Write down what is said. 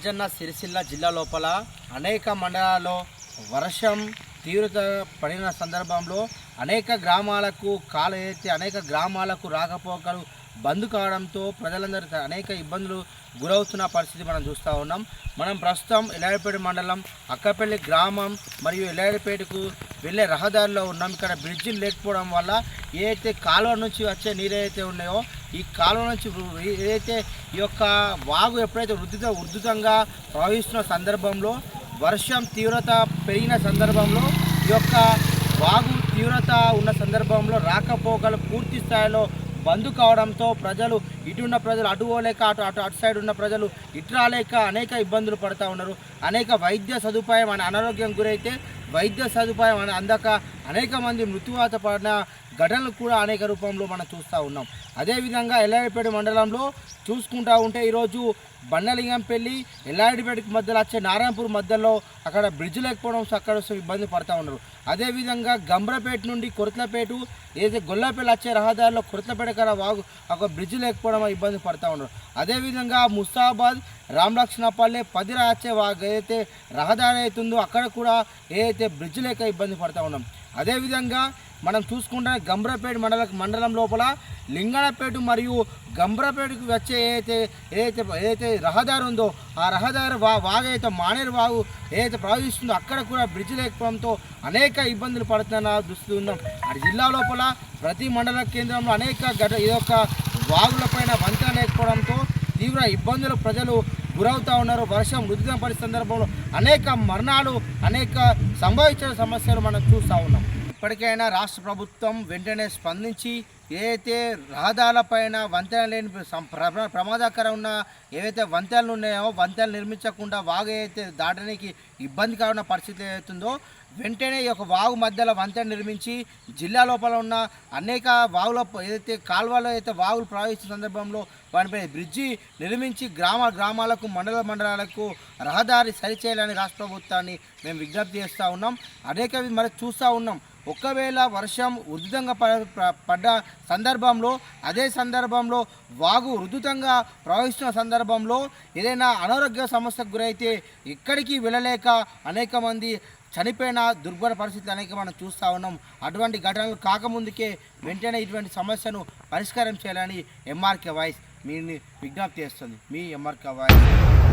రాజన్న సిరిసిల్ల జిల్లా లోపల అనేక మండలాల్లో వర్షం తీవ్రత పడిన సందర్భంలో అనేక గ్రామాలకు రాకపోకలు బంద్ కావడంతో ప్రజలందరూ అనేక ఇబ్బందులు గురవుతున్న పరిస్థితి మనం చూస్తూ ఉన్నాం. మనం ప్రస్తుతం ఎల్లాడిపేట మండలం అక్కపల్లి గ్రామం మరియు ఎల్లాడిపేటకు వెళ్ళే రహదారిలో ఉన్నాం. ఇక్కడ బ్రిడ్జిలు లేకపోవడం వల్ల ఏదైతే కాలువ నుంచి వచ్చే నీరు ఏదైతే ఉన్నాయో ఈ కాలువ నుంచి ఏదైతే ఈ యొక్క వాగు ఎప్పుడైతే ఉధృతంగా ప్రవహిస్తున్న సందర్భంలో వర్షం తీవ్రత పెరిగిన సందర్భంలో ఈ యొక్క వాగు తీవ్రత ఉన్న సందర్భంలో రాకపోకలు పూర్తి స్థాయిలో బంద్ కావడంతో ప్రజలు ఇటున్న ప్రజలు అటు పోలేక అటు సైడ్ ఉన్న ప్రజలు ఇటు రాలేక అనేక ఇబ్బందులు పడుతూ ఉన్నారు. అనేక వైద్య సదుపాయం అనారోగ్యం గురైతే వైద్య సదుపాయం అందక అనేక మంది మృత్యువాత పడిన ఘటనలు కూడా అనేక రూపంలో మనం చూస్తూ ఉన్నాం. అదేవిధంగా ఎల్లాడిపేట మండలంలో చూసుకుంటూ ఉంటే ఈరోజు బండలింగంపల్లి ఎల్లాడిపేటకి మధ్యలో వచ్చే నారాయణపూర్ మధ్యలో అక్కడ బ్రిడ్జ్ లేకపోవడం అక్కడ ఇబ్బంది పడుతూ ఉన్నారు. అదేవిధంగా గంబ్రపేట నుండి కొరట్లపేట ఏదైతే గొల్లపల్లి వచ్చే రహదారిలో కొరట్లపేట కర వాగు ఒక బ్రిడ్జ్ లేకపోవడం ఇబ్బంది పడుతూ ఉన్నారు. అదేవిధంగా ముస్తాబాద్ రామలక్ష్మణపల్లె పదిరా వచ్చే ఏదైతే రహదారి అవుతుందో అక్కడ కూడా ఏదైతే బ్రిడ్జ్ లేక ఇబ్బంది పడుతూ ఉన్నాం. అదేవిధంగా మనం చూసుకుంటే గంబ్రపేట మండలం లోపల లింగనపేట మరియు గంబ్రపేటకు వచ్చే ఏదైతే రహదారి ఉందో ఆ రహదారి వాగు అయితే మానేరు వాగు ఏదైతే ప్రవహిస్తుందో అక్కడ కూడా బ్రిడ్జ్ లేకపోవడంతో అనేక ఇబ్బందులు పడుతున్న దృష్టి ఉందాం. అటు జిల్లా లోపల ప్రతి మండల కేంద్రంలో అనేక ఈ యొక్క వాగులపైన వంతెన లేకపోవడంతో తీవ్ర ఇబ్బందులు ప్రజలు గురవుతూ ఉన్నారు. వర్షం ఉధృతం పడే సందర్భంలో అనేక మరణాలు అనేక సంభవించిన సమస్యలు మనం చూస్తూ ఉన్నాం. ఇప్పటికైనా రాష్ట్ర ప్రభుత్వం వెంటనే స్పందించి ఏదైతే రహదారులపైన వంతెన లేని ప్రమాదకరం ఉన్న ఏవైతే వంతెనలు ఉన్నాయో వంతెనలు నిర్మించకుండా వాగు ఏదైతే దాటడానికి ఇబ్బంది కావున్న పరిస్థితి ఏదైతుందో వెంటనే ఈ యొక్క వాగు మధ్యలో వంతెన నిర్మించి జిల్లా లోపల ఉన్న అనేక వాగుల ఏదైతే కాలువలో అయితే వాగులు ప్రవహిస్తున్న సందర్భంలో వాటిపై బ్రిడ్జి నిర్మించి గ్రామాలకు మండలాలకు రహదారి సరిచేయాలని రాష్ట్ర ప్రభుత్వాన్ని మేము విజ్ఞప్తి చేస్తూ ఉన్నాం. అనేక మరి చూస్తూ ఉన్నాం. ఒకవేళ వర్షం ఉధృతంగా పడ్డ సందర్భంలో అదే సందర్భంలో వాగు ఉధృతంగా ప్రవహిస్తున్న సందర్భంలో ఏదైనా అనారోగ్య సమస్యకు గురైతే ఎక్కడికి వెళ్ళలేక అనేక మంది చనిపోయిన దుర్భర పరిస్థితులు అనేక మనం చూస్తూ ఉన్నాం. అటువంటి ఘటనలు కాకముందుకే వెంటనే ఇటువంటి సమస్యను పరిష్కారం చేయాలని ఎంఆర్కే వాయిస్ మీ విజ్ఞప్తి చేస్తుంది. మీ ఎంఆర్కే వాయిస్.